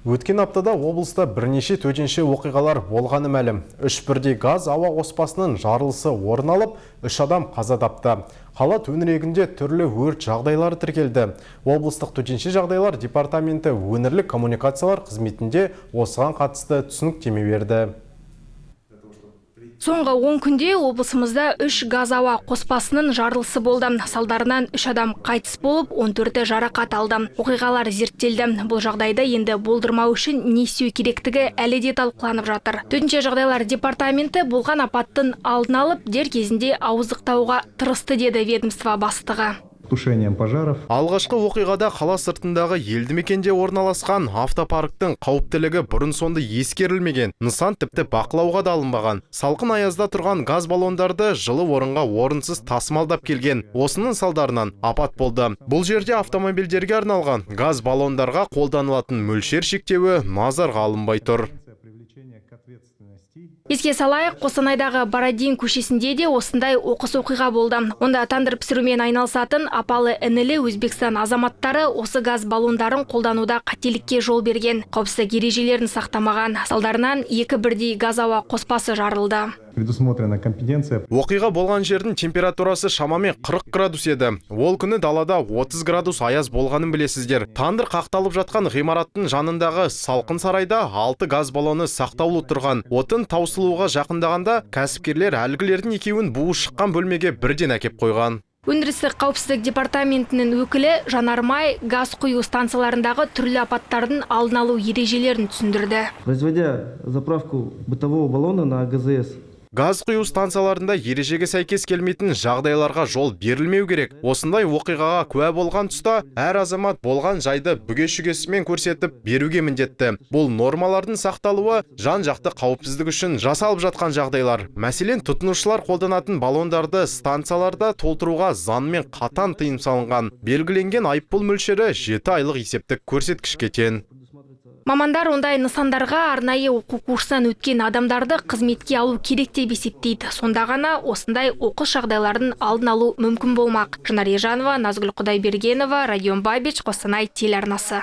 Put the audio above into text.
Өткен аптада облыста бірнеше төтенше оқиғалар болғаны мәлім. 3 бірдей газ ауа қоспасының жарылысы орын алып, 3 адам қаза тапты. Қала төңірегінде түрлі өрт жағдайлары тіркелді. Облыстық төтенше жағдайлар департаменті өңірлік коммуникациялар қызметінде осыған қатысты түсініктеме берді. Соңғы 10 күнде облысымызда 3 газ ауа қоспасының жарылысы болды. Салдарынан 3 адам қайтыс болып, 14-і жарақат алды. Оқиғалар зерттелді. Бұл жағдайды енді болдырмау үшін не істеу керектігі әлі де талқыланып жатыр. Төтенше жағдайлар департаменті болған апаттың алдын алып, дер кезінде ауыздықтауға тырысты, деді ведомство бастығы. Тушением пожаров. Алғашқы оқиғада қала сыртындағы елді мекенде орналасқан автопарктың қауіптілігі бұрын сонды ескерілмеген. Нысан тіпті бақылауға да алынбаған. Салқын аязда тұрған газ баллондарды жылы орынға орынсыз тасымалдап келген. Осының салдарынан апат болды. Бұл жерде автомобильдерге арналған газ баллондарға қолданылатын мөлшер шектеуі назарға алынбай тұр. Еске салайық, Қостанайдағы Бородин көшесінде де осындай оқыс оқиға болды. Онда тандыр пісірумен айналысатын апалы інілі Өзбекстан азаматтары осы газ баллондарын қолдануда қателікке жол берген. Қауіпсіздік ережелерін сақтамаған. Салдарынан 2 бірдей газ ауа қоспасы жарылды. Предусмотрена компетенция. Оқиға болған жердің температурасы шамамен 40 градус еді. Ол күні далада 30 градус аяз болғанын білесіздер. Тандыр қақталып жатқан ғимараттың жанындағы салқын сарайда 6 газ баллоны сақтаулы тұрған. Отын таусылуға жақындағанда кәсіпкерлер әлгілердің екеуін буы шыққан бөлмеге бірден әкеп қойған. Өндірістік қауіпсіздік департаментінің өкілі жанармай газ құю станцияларындағы түрлі апаттардың алдын алу ережелерін түсіндірді. Производя заправку бытового баллона на ГЗС, Газ құю станцияларында ережеге сәйкес келмейтін жағдайларға жол берілмеу керек. Осындай оқиғаға куә болған тұста әр азамат болған жайды бүге-шүгесімен көрсетіп беруге міндетті. Бұл нормалардың сақталуы жан-жақты қауіпсіздік үшін жасалып жатқан жағдайлар. Мәселен, тұтынушылар қолданатын баллондарды станцияларда толтыруға заңмен қатаң тыйым салынған. Белгіленген айыппұл мөлшері 7 айлық есептік көрсеткішке тең. Мамандар ондай нысандарға арнайы оқу курсынан өткен адамдарды қызметке алу керек деп есептейді. Сонда ғана осындай оқыс жағдайлардың алдын алу мүмкін болмақ. Жанар Ержанова, Назгүл Құдайбергенова, Радион Бабич, Қостанай телеарнасы.